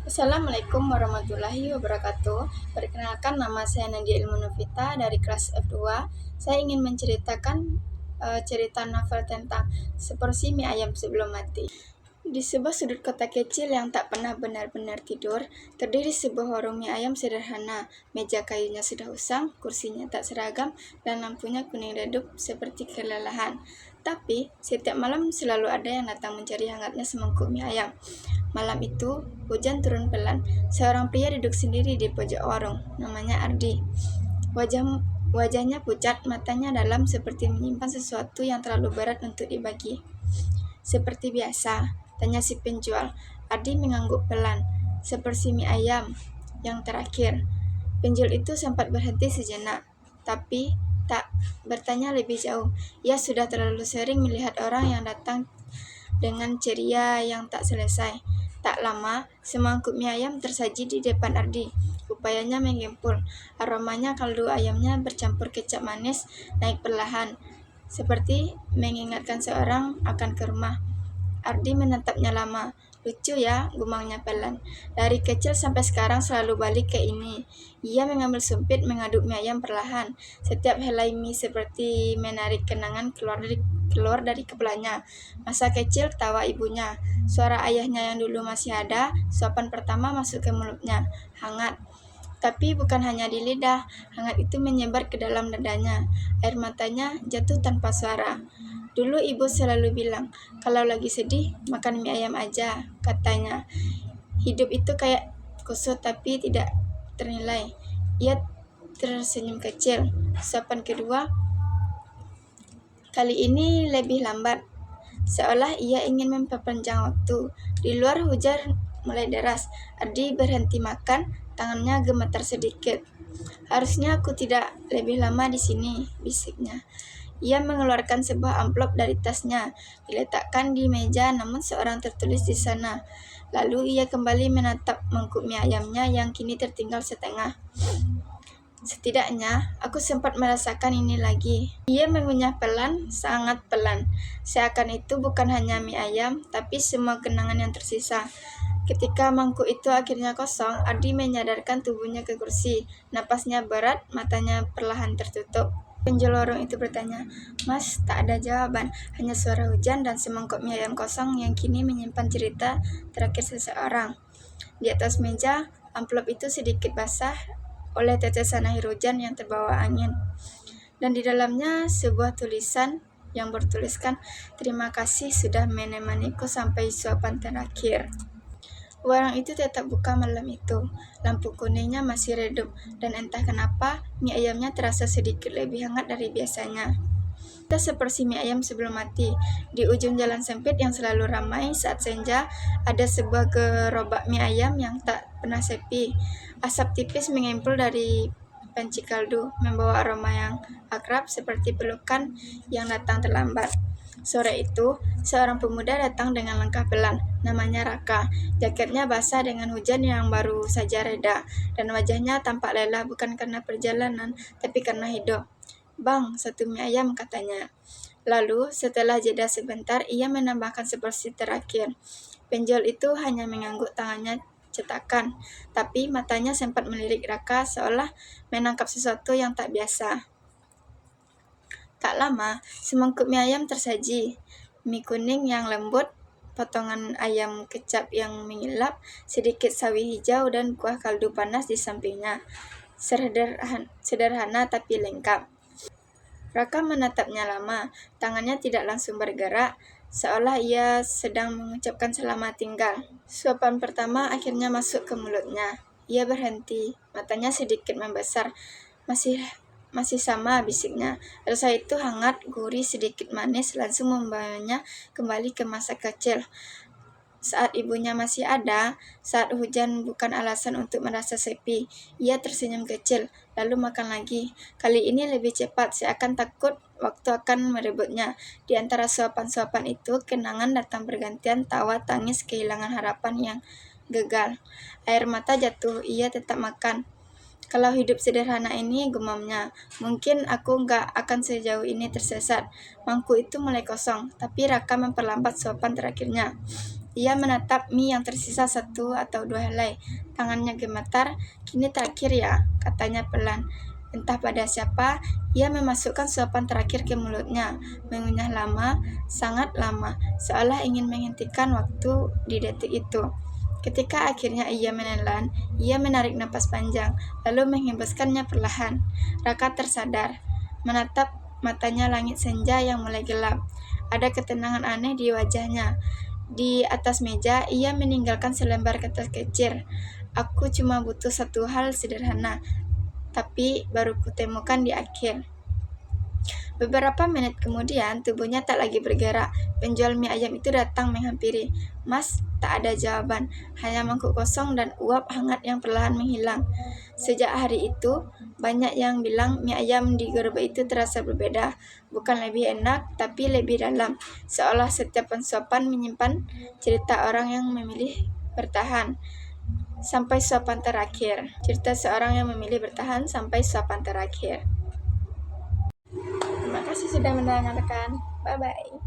Assalamualaikum warahmatullahi wabarakatuh. Perkenalkan, nama saya Nadia Ilmu Novita dari kelas F2. Saya ingin menceritakan cerita novel tentang seporsi mie ayam sebelum mati. Di sebuah sudut kota kecil yang tak pernah benar-benar tidur, terdiri sebuah warung mie ayam sederhana. Meja kayunya sudah usang, kursinya tak seragam, dan lampunya kuning redup seperti kelelahan. Tapi, setiap malam selalu ada yang datang mencari hangatnya semangkuk mie ayam. Malam itu, hujan turun pelan. Seorang pria duduk sendiri di pojok warung, namanya Ardi. Wajahnya pucat, matanya dalam seperti menyimpan sesuatu yang terlalu berat untuk dibagi. Seperti biasa, tanya si penjual. Ardi mengangguk pelan. Seperti mie ayam yang terakhir. Penjual itu sempat berhenti sejenak, tapi tak bertanya lebih jauh. Ia sudah terlalu sering melihat orang yang datang dengan ceria yang tak selesai. Tak lama, semangkuk mie ayam tersaji di depan Ardi. Upayanya menggempur. Aromanya kaldu ayamnya bercampur kecap manis naik perlahan, seperti mengingatkan seorang akan ke rumah. Ardi menatapnya lama. Lucu ya, gumamnya pelan. Dari kecil sampai sekarang selalu balik ke ini. Ia mengambil sumpit, mengaduk mie ayam perlahan. Setiap helai mie seperti menarik kenangan keluar dari kepalanya. Masa kecil, tawa ibunya. Suara ayahnya yang dulu masih ada, suapan pertama masuk ke mulutnya. Hangat. Tapi bukan hanya di lidah, hangat itu menyebar ke dalam dadanya. Air matanya jatuh tanpa suara. Dulu ibu selalu bilang, kalau lagi sedih, makan mie ayam aja, katanya. Hidup itu kayak kusut tapi tidak ternilai. Ia tersenyum kecil. Suapan kedua, kali ini lebih lambat. Seolah ia ingin memperpanjang waktu. Di luar hujan mulai deras. Ardi berhenti makan, tangannya gemetar sedikit. Harusnya aku tidak lebih lama di sini, bisiknya. Ia mengeluarkan sebuah amplop dari tasnya, diletakkan di meja, namun seorang tertulis di sana. Lalu ia kembali menatap mangkuk mie ayamnya yang kini tertinggal setengah. Setidaknya, aku sempat merasakan ini lagi. Ia mengunyah pelan, sangat pelan. Seakan itu bukan hanya mie ayam, tapi semua kenangan yang tersisa. Ketika mangkuk itu akhirnya kosong, Ardi menyadarkan tubuhnya ke kursi. Napasnya berat, matanya perlahan tertutup. Penjual warung itu bertanya, "Mas, tak ada jawaban, hanya suara hujan dan semangkuk mie ayam kosong yang kini menyimpan cerita terakhir seseorang." Di atas meja, amplop itu sedikit basah oleh tetesan air hujan yang terbawa angin. Dan di dalamnya sebuah tulisan yang bertuliskan, "Terima kasih sudah menemaniku sampai suapan terakhir." Warung itu tetap buka malam itu. Lampu kuningnya masih redup, dan entah kenapa mie ayamnya terasa sedikit lebih hangat dari biasanya. Kita seperti mie ayam sebelum mati. Di ujung jalan sempit yang selalu ramai saat senja, ada sebuah gerobak mie ayam yang tak pernah sepi. Asap tipis mengempul dari panci kaldu, membawa aroma yang akrab seperti pelukan yang datang terlambat. Sore itu, seorang pemuda datang dengan langkah pelan. Namanya Raka. Jaketnya basah dengan hujan yang baru saja reda, dan wajahnya tampak lelah bukan karena perjalanan, tapi karena hidup. "Bang, satu mie ayam," katanya. Lalu, setelah jeda sebentar, ia menambahkan seporsi terakhir. Penjual itu hanya mengangguk, tangannya cetakan, tapi matanya sempat melirik Raka seolah menangkap sesuatu yang tak biasa. Tak lama, semangkuk mie ayam tersaji. Mie kuning yang lembut, potongan ayam kecap yang mengilap, sedikit sawi hijau, dan kuah kaldu panas di sampingnya. Sederhana tapi lengkap. Raka menatapnya lama, tangannya tidak langsung bergerak, seolah ia sedang mengucapkan selamat tinggal. Suapan pertama akhirnya masuk ke mulutnya. Ia berhenti, matanya sedikit membesar. Masih sama, bisiknya. Rasa itu hangat, gurih, sedikit manis, langsung membawanya kembali ke masa kecil. Saat ibunya masih ada, saat hujan bukan alasan untuk merasa sepi. Ia tersenyum kecil, lalu makan lagi. Kali ini lebih cepat, seakan takut waktu akan merebutnya. Di antara suapan-suapan itu, kenangan datang bergantian, tawa, tangis, kehilangan harapan yang gagal. Air mata jatuh, ia tetap makan. "Kalau hidup sederhana ini," gumamnya, "mungkin aku nggak akan sejauh ini tersesat." Mangkuk itu mulai kosong, tapi Raka memperlambat suapan terakhirnya. Ia menatap mie yang tersisa 1 atau 2 helai. Tangannya gemetar. "Kini terakhir ya," katanya pelan. Entah pada siapa, ia memasukkan suapan terakhir ke mulutnya, mengunyah lama, sangat lama, seolah ingin menghentikan waktu di detik itu. Ketika akhirnya ia menelan, ia menarik napas panjang, lalu menghembuskannya perlahan. Raka tersadar, menatap matanya langit senja yang mulai gelap. Ada ketenangan aneh di wajahnya. Di atas meja, ia meninggalkan selembar kertas kecil. "Aku cuma butuh satu hal sederhana, tapi baru kutemukan di akhir." Beberapa menit kemudian, tubuhnya tak lagi bergerak. Penjual mie ayam itu datang menghampiri. "Mas," tak ada jawaban, hanya mangkuk kosong dan uap hangat yang perlahan menghilang. Sejak hari itu, banyak yang bilang mie ayam di gerobak itu terasa berbeda. Bukan lebih enak, tapi lebih dalam. Seolah setiap suapan menyimpan cerita orang yang memilih bertahan sampai suapan terakhir. Cerita seorang yang memilih bertahan sampai suapan terakhir. Terima kasih sudah mendengarkan. Bye-bye.